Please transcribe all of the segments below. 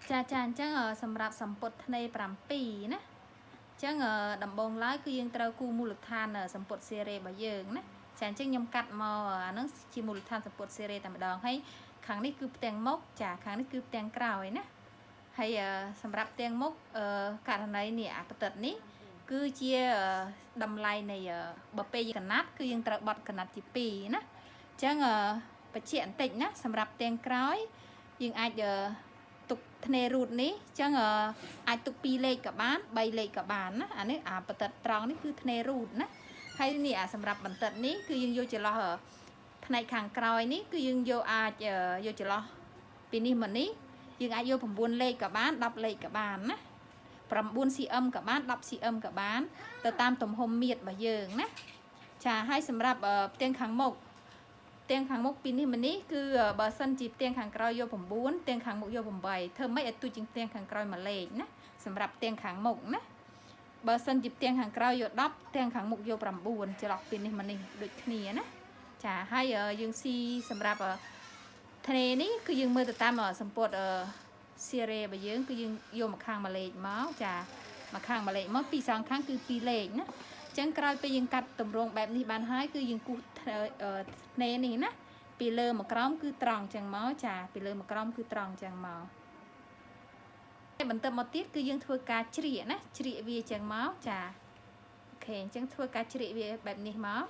ចាអញ្ចឹងសម្រាប់សម្ពុតធ្នេ7ណាអញ្ចឹងដំបូងឡើយគឺយើងត្រូវគូមូលដ្ឋានសម្ពុតសេរីរបស់យើងណាចាអញ្ចឹងខ្ញុំកាត់មកអាហ្នឹងជាមូលដ្ឋានសម្ពុតសេរីតែម្ដងហើយខាងនេះគឺផ្ទាំងមុខចាខាងនេះគឺផ្ទាំងក្រោយណាហើយសម្រាប់ផ្ទាំងមុខករណីនេះអាផ្តិតនេះគឺជាតម្លៃនៃបើពេលយើងកណាត់គឺយើងត្រូវបត់កណាត់ទី2ណាអញ្ចឹងបញ្ជាក់បន្តិចណាសម្រាប់ផ្ទាំងក្រោយយើងអាចទុកធ្នេរូតនេះអញ្ចឹងអាចទុក2លេខក៏បាន3លេខក៏បានណាអានេះអាបន្តិតត្រង់នេះគឺធ្នេរូតណាហើយនេះអាសម្រាប់បន្តិតនេះគឺយើងយកចន្លោះផ្នែកខាងក្រោយនេះគឺយើងយកអាចយកចន្លោះពីនេះមកនេះយើងអាចយក9លេខក៏បាន10លេខក៏បានណា9 cm ក៏បាន10 cm ក៏បានទៅតាមទំហំមៀតរបស់យើងណាចាហើយសម្រាប់ផ្ទាំងខាងមុខពីនេះមកនេះគឺបើសិនជាផ្ទាំងខាងក្រោយយក9ផ្ទាំងខាងមុខយក8ធ្វើម៉េចឲ្យទូចជាងផ្ទាំងខាងក្រោយមួយលេខណាសម្រាប់ផ្ទាំងខាងមុខណាបើសិនជាផ្ទាំងខាងក្រោយយក10ផ្ទាំងខាងមុខយក9ចន្លោះពីនេះមកនេះដូចគ្នាណាចាហើយយើងស៊ីសម្រាប់ធ្នេនេះគឺយើងមើលទៅតាមសម្ពុតសេរីរបស់យើងគឺយើងយកម្ខាងមួយលេខមកចាម្ខាងមួយលេខមកពីសងខាងគឺ2លេខណាអញ្ចឹងក្រោយពេលយើងកាត់តម្រងបែបនេះបានហើយគឺយើងគូសធ្នេនេះណាពីលើមកក្រោមគឺត្រង់អញ្ចឹងមកចាពីលើមកក្រោមគឺត្រង់អញ្ចឹងមកបន្តមកទៀតគឺយើងធ្វើការជ្រៀកណាជ្រៀកវាអញ្ចឹងមកចាអូខេអញ្ចឹងធ្វើការជ្រៀកវាបែបនេះមក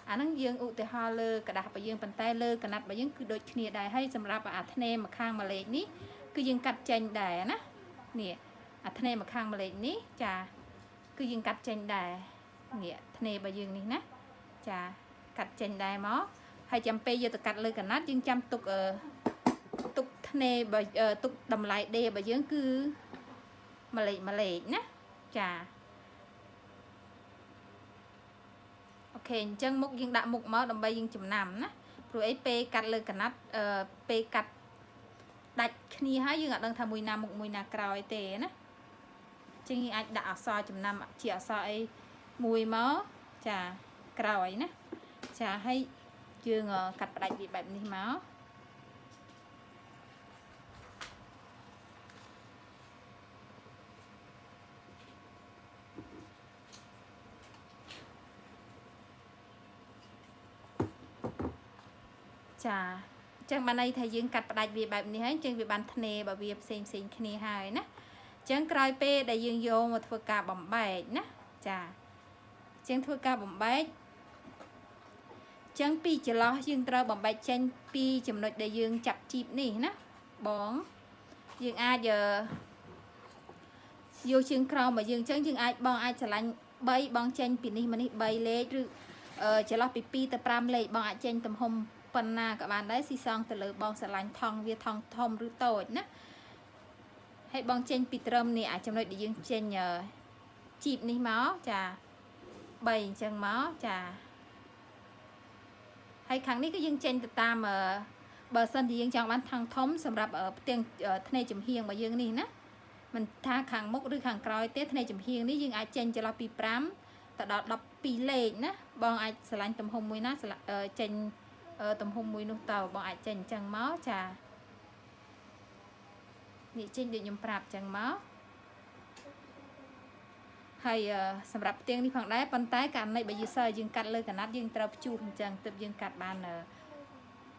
អាហ្នឹងយើងឧទាហរណ៍លើกระดาษរបស់យើងប៉ុន្តែលើកណាត់របស់យើងគឺដូចគ្នាដែរហើយសម្រាប់អាធ្នេម្ខាងមួយលេខនេះគឺយើងកាត់ចេញដែរណានេះអាធ្នេម្ខាងមួយលេខនេះចាគឺយើងកាត់ចេញដែរនេះធ្នេរបស់យើងនេះណាចាកាត់ចេញដែរមកហើយចាំពេលយកទៅកាត់លើកណាត់យើងចាំទុកធ្នេទុកតម្លៃដេរបស់យើងគឺមួយលេខណាចាអូខេអញ្ចឹងមុខយើងដាក់មុខមកដើម្បីយើងចំណាំណាព្រោះអីពេលកាត់លើកណាត់ពេលកាត់ដាច់គ្នាហើយយើងអត់ដឹងថាមួយណាមុខមួយណាក្រោយទេណាចឹងយើងអាចដាក់អក្សរចំណាំជាអក្សរអីមួយមកចាក្រោយណាចាហើយយើងកាត់ផ្ដាច់វាបែបនេះមកចាអញ្ចឹងបានន័យថាយើងកាត់ផ្ដាច់វាបែបនេះហើយអញ្ចឹងវាបានធ្នេបើវាផ្សេងគ្នាហើយណាអញ្ចឹងក្រោយពេលដែលយើងយកមកធ្វើការបំបែកណាចាអញ្ចឹងធ្វើការបំបែកអញ្ចឹងពីចន្លោះយើងត្រូវបំបែកចេញពីចំណុចដែលយើងចាប់ជីបនេះណាបងយើងអាចយកជើងក្រោមរបស់យើងអញ្ចឹងយើងអាចបងអាចឆ្លាញ់3បងចេញពីនេះមកនេះ3លេខឬចន្លោះពី2ទៅ5លេខបងអាចចេញទំហំប៉ុណ្ណាក៏បានដែរស៊ីសងទៅលើបងស្រឡាញ់ថងវាថងធំឬតូចណាហើយបងចេញពីត្រឹមនេះអាចំណុចដែលយើងចេញជីបនេះមកចា3អញ្ចឹងមកចាហើយខាងនេះគឺយើងចេញទៅតាមបើសិនជាយើងចង់បានថងធំសម្រាប់ផ្ទាំងធ្នេចំហៀងរបស់យើងនេះណាមិនថាខាងមុខឬខាងក្រោយទេធ្នេចំហៀងនេះយើងអាចចេញចន្លោះពី5ទៅដល់12លេខណាបងអាចស្រឡាញ់ទំហំមួយណាចេញទំហំមួយនោះតើបងអាចចេញអញ្ចឹងមកចានេះចេញដូចខ្ញុំប្រាប់អញ្ចឹងមកហើយសម្រាប់ផ្ទាំងនេះផងដែរប៉ុន្តែករណីបើយើងកាត់លើកណាត់យើងត្រូវព្យួរអញ្ចឹងទើបយើងកាត់បាន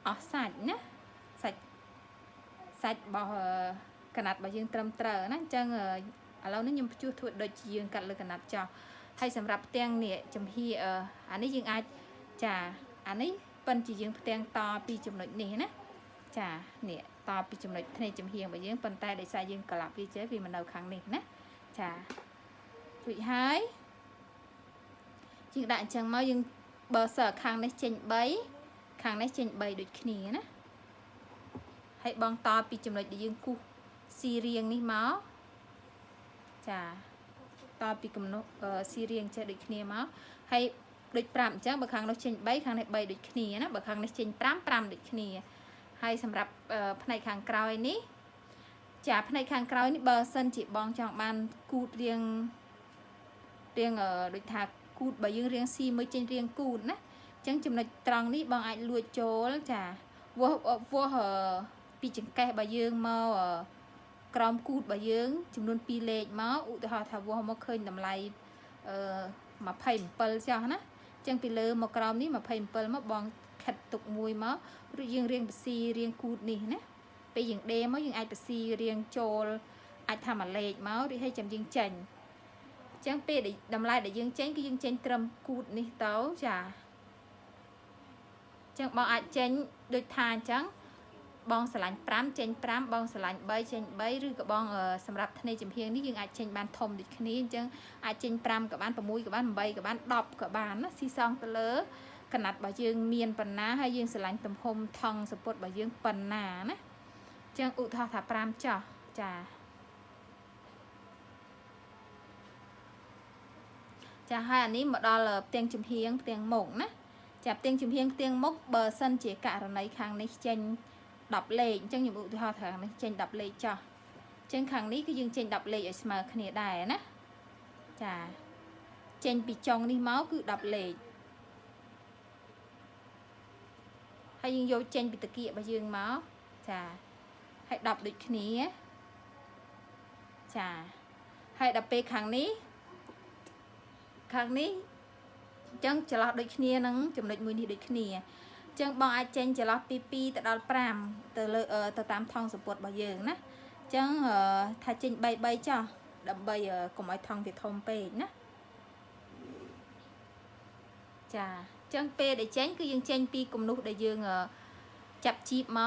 អស់សាច់ណាសាច់របស់កណាត់របស់យើងត្រឹមត្រូវណាអញ្ចឹងឥឡូវនេះខ្ញុំព្យួរធ្វើដូចជាយើងកាត់លើកណាត់ចោះហើយសម្រាប់ផ្ទាំងនេះចំហៀអានេះយើងអាចចាអានេះប៉ុន្តែយើងផ្ទាំងតពីចំណុចនេះណាចានេះតពីចំណុចធ្នេចំហៀងរបស់យើងប៉ុន្តែដោយសារយើងក្លាប់វាចេះវាមិននៅខាងនេះណាចារួចហើយយើងដាក់អញ្ចឹងមកយើងបើសើខាងនេះចេញ3ខាងនេះចេញ3ដូចគ្នាណាហើយបងតពីចំណុចដែលយើងគូសស៊ីរៀងនេះមកចាតពីកំណុសស៊ីរៀងចេះដូចគ្នាមកហើយដូច5អញ្ចឹងបើខាងនោះចេញ3ខាងនេះ3ដូចគ្នាណាបើខាងនេះចេញ5ដូចគ្នាហើយសម្រាប់ផ្នែកខាងក្រោយនេះចាផ្នែកខាងក្រោយនេះបើសិនជាបងចង់បានគូតរៀងដូចថាគូតបើយើងរៀងស៊ីមួយចេញរៀងគូតណាអញ្ចឹងចំណុចត្រង់នេះបងអាចលួចចូលចាវាស់ពីចង្កេះរបស់យើងមក ក្រោមគូតរបស់យើងចំនួន2លេខមកឧទាហរណ៍ថាវាស់មកឃើញតម្លៃ27ចុះណាចឹងពីលើមកក្រោមនេះ27មកបងខិតទុកមួយមកឬយើងរៀងបស៊ីរៀងគូតនេះណាពេលយើងដេមកយើងអាចបស៊ីរៀងចូលអាចថាមួយលេខមកឬឲ្យចាំយើងចេញចឹងពេលតម្លៃដែលយើងចេញគឺយើងចេញត្រឹមគូតនេះទៅចាចឹងបងអាចចេញដូចថាអញ្ចឹងបងស្រឡាញ់5ចេញ5បងស្រឡាញ់3ចេញ3ឬក៏បងសម្រាប់ធ្នេចំហៀងនេះយើងអាចចេញបានធំដូចគ្នាអញ្ចឹងអាចចេញ5ក៏បាន6ក៏បាន8ក៏បាន10ក៏បានណាស៊ីសងទៅលើកណាត់របស់យើងមានប៉ុណ្ណាហើយយើងស្រឡាញ់ទំហំថងសពុតរបស់យើងប៉ុណ្ណាណាអញ្ចឹងឧទាហរណ៍ថា5ចុះចាចាហើយអានេះមកដល់ផ្ទាំងចំហៀងផ្ទាំងមុខណាចាផ្ទាំងចំហៀងផ្ទាំងមុខបើសិនជាករណីខាងនេះចេញ10លេខអញ្ចឹងខ្ញុំឧទាហរណ៍ថាខាងនេះចេញ10លេខចុះអញ្ចឹងខាងនេះគឺយើងចេញ10លេខឲ្យស្មើគ្នាដែរណាចាចេញពីចុងនេះមកគឺ10លេខហើយយើងយកចេញពីតាគៀករបស់យើងមកចាហើយ10ដូចគ្នាចាហើយដល់ពេលខាងនេះអញ្ចឹងចន្លោះដូចគ្នានឹងចំណុចមួយនេះដូចគ្នាអញ្ចឹងបងអាចចេញចន្លោះពី2ទៅដល់5ទៅលើទៅតាមថងសពុតរបស់យើងណាអញ្ចឹងថាចេញ3ចុះដើម្បីកុំឲ្យថងវាធំពេកណាចាអញ្ចឹងពេលដែលចេញគឺយើងចេញពីគំនូសដែលយើងចាប់ជីបម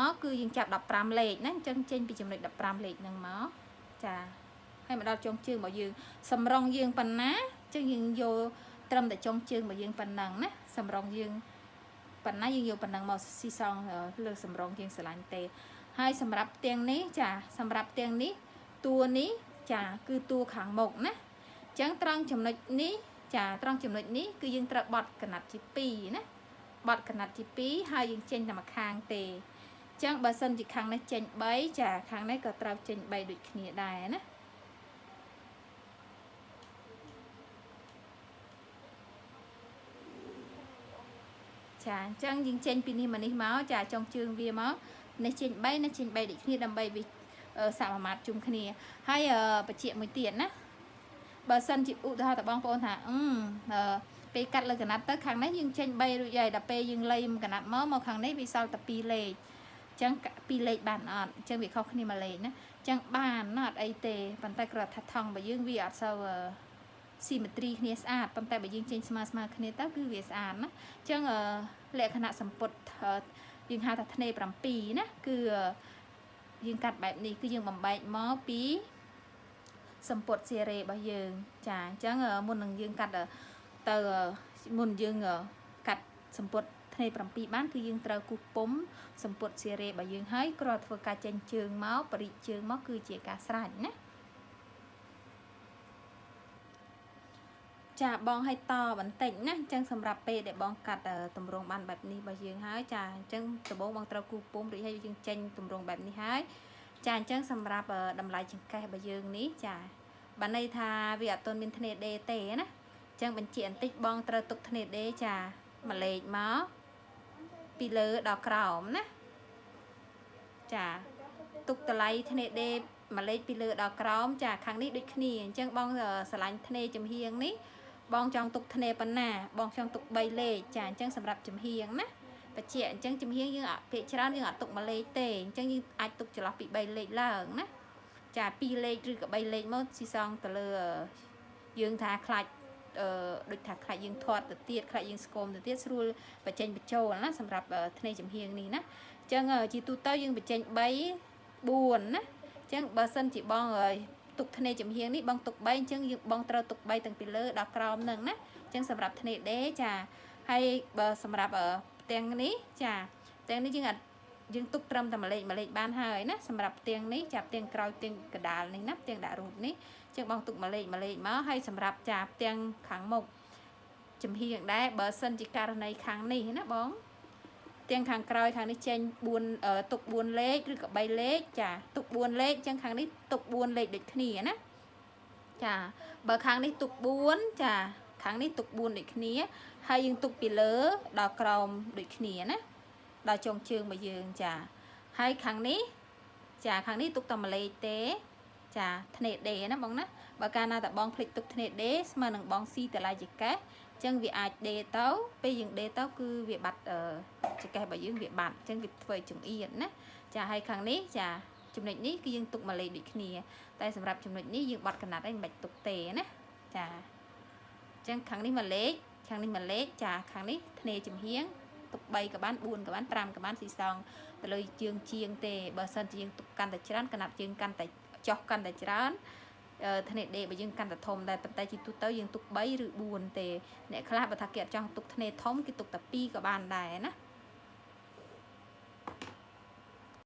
កគឺយើងចាប់15លេខណាអញ្ចឹងចេញពីចំណុច15លេខហ្នឹងមកចាហើយមកដល់ចុងជើងរបស់យើងសម្រងយើងប៉ុណ្ណាអញ្ចឹងយើងយកត្រឹមតែចុងជើងរបស់យើងប៉ុណ្ណឹងណាសម្រងយើងប៉ុណ្ណាយើងយកប៉ុណ្ណឹងមកស៊ីសងលើសម្រងយើងស្រឡាញ់ទេហើយសម្រាប់ផ្ទាំងនេះចាសម្រាប់ផ្ទាំងនេះតួនេះចាគឺតួខាងមុខណាអញ្ចឹងត្រង់ចំណុចនេះចាត្រង់ចំណុចនេះគឺយើងត្រូវបត់កណាត់ជា2ណាបត់កណាត់ជា2ហើយយើងចេញតែមួយខាងទេអញ្ចឹងបើសិនជាខាងនេះចេញ3ចាខាងនេះក៏ត្រូវចេញ3ដូចគ្នាដែរណាចាអញ្ចឹងយើងចេញពីនេះមកនេះមកចាចុងជើងវាមកនេះចេញ3នេះចេញ3ដូចគ្នាដើម្បីវាសមមាត្រជុំគ្នាហើយបច្ចេកមួយទៀតណាបើសិនជាឧទាហរណ៍តបងប្អូនថាពេលកាត់លើកណាត់ទៅខាងនេះយើងចេញ3រួចហើយដល់ពេលយើងលៃកណាត់មកខាងនេះវាសល់តែ2លេខអញ្ចឹង2លេខបានអត់អញ្ចឹងវាខុសគ្នាមួយលេខណាអញ្ចឹងបានណាអត់អីទេប៉ុន្តែគ្រាន់ថាថងរបស់យើងវាអត់សូវស៊ីមេត្រីគ្នាស្អាតប៉ុន្តែបើយើងចេញស្មើគ្នាទៅគឺវាស្អាតណាអញ្ចឹងលក្ខណៈសម្ពុតយើងហៅថាធ្នេ7ណាគឺយើងកាត់បែបនេះគឺយើងបំបែកមកពីសម្ពុតសេរីរបស់យើងចាអញ្ចឹងមុននឹងយើងកាត់ទៅមុនយើងកាត់សម្ពុតធ្នេ7បានគឺយើងត្រូវគូសពុំសម្ពុតសេរីរបស់យើងហើយគ្រាន់ធ្វើការចេញជើងមកបរិជើងមកគឺជាការស្រេចណាចាបងឲ្យតបន្តិចណាអញ្ចឹងសម្រាប់ពេលដែលបងកាត់តម្រងបានបែបនេះរបស់យើងហើយចាអញ្ចឹងដំបូងបងត្រូវគូសពុំរួចហើយយើងចេញតម្រងបែបនេះហើយចាអញ្ចឹងសម្រាប់តម្លៃចង្កេះរបស់យើងនេះចាបានន័យថាវាអត់ទាន់មានធ្នេដេទេណាអញ្ចឹងបញ្ជាក់បន្តិចបងត្រូវទុកធ្នេដេចាមួយលេខមកពីលើដល់ក្រោមណាចាទុកតម្លៃធ្នេដេមួយលេខពីលើដល់ក្រោមចាខាងនេះដូចគ្នាអញ្ចឹងបងស្រឡាញ់ធ្នេចំហៀងនេះបងចង់ទុកធ្នេប៉ុណ្ណាបងចង់ទុក3លេខចាអញ្ចឹងសម្រាប់ចំហៀងណាបច្ចេកអញ្ចឹងចំហៀងយើងពាក្យច្រើនយើងអត់ទុកមួយលេខទេអញ្ចឹងយើងអាចទុកចន្លោះពី3លេខឡើងណាចា2លេខឬក៏3លេខមកស៊ីសងទៅលើយើងថាខ្លាចដូចថាខ្លាចយើងធាត់ទៅទៀតខ្លាចយើងស្គមទៅទៀតស្រួលបញ្ចេញបញ្ចូលណាសម្រាប់ធ្នេចំហៀងនេះណាអញ្ចឹងជាទូទៅយើងបញ្ចេញ3 4ណាអញ្ចឹងបើសិនជាបងទុកធ្នេចំហៀងនេះបងទុក3អញ្ចឹងយើងបងត្រូវទុក3ទាំងពីលើដល់ក្រោមនឹងណាអញ្ចឹងសម្រាប់ធ្នេដេចាហើយបើសម្រាប់ផ្ទាំងនេះចាផ្ទាំងនេះយើងទុកត្រឹមតែមួយលេខបានហើយណាសម្រាប់ផ្ទាំងនេះចាប់ផ្ទាំងក្រោយផ្ទាំងកដាលនេះណាផ្ទាំងដាក់រូបនេះអញ្ចឹងបងទុកមួយលេខមកហើយសម្រាប់ចាផ្ទាំងខាងមុខចំហៀងដែរបើសិនជាករណីខាងនេះណាបងទាំងខាងក្រោយខាងនេះចេញ4ទុក4លេខឬក៏3លេខចាទុក4លេខអញ្ចឹងខាងនេះទុក4លេខដូចគ្នាណាចាបើខាងនេះទុក4ចាខាងនេះទុក4ដូចគ្នាហើយយើងទុកពីលើដល់ក្រោមដូចគ្នាណាដល់ចុងជើងរបស់យើងចាហើយខាងនេះ ចាខាងនេះទុកតែម្លេចទេចាធ្នេដេណាបងណាបើកាលណាតែបងភ្លេចទុកធ្នេដេស្មើនឹងបងស៊ីតឡៃចកេះអញ្ចឹងវាអាចដេទៅពេលយើងដេទៅគឺវាបាត់ចកេះរបស់យើងវាបាត់អញ្ចឹងវាធ្វើចង្អៀតណាចាហើយខាងនេះចាចំណុចនេះគឺយើងទុកម្លេចដូចគ្នាតែសម្រាប់ចំណុចនេះយើងបត់កណាត់ឯងមិនបាច់ទុកទេណាចាអញ្ចឹងខាងនេះម្លេចខាងនេះម្លេចចាខាងនេះធ្នេចំហៀងទុក3ក៏បាន4ក៏បាន5ក៏បានស៊ីសងទៅលើជើងជាងទេបើសិនជាយើងទុកកាន់តែច្រើនកណាត់ជើងកាន់តែចោះកាន់តែច្រើនធ្នេដេបើយើងកាន់តែធំតែប៉ុន្តែជាទូទៅយើងទុក3ឬ4ទេអ្នកខ្លះបើថាគេអត់ចង់ទុកធ្នេធំគេទុកតែ2ក៏បានដែរណា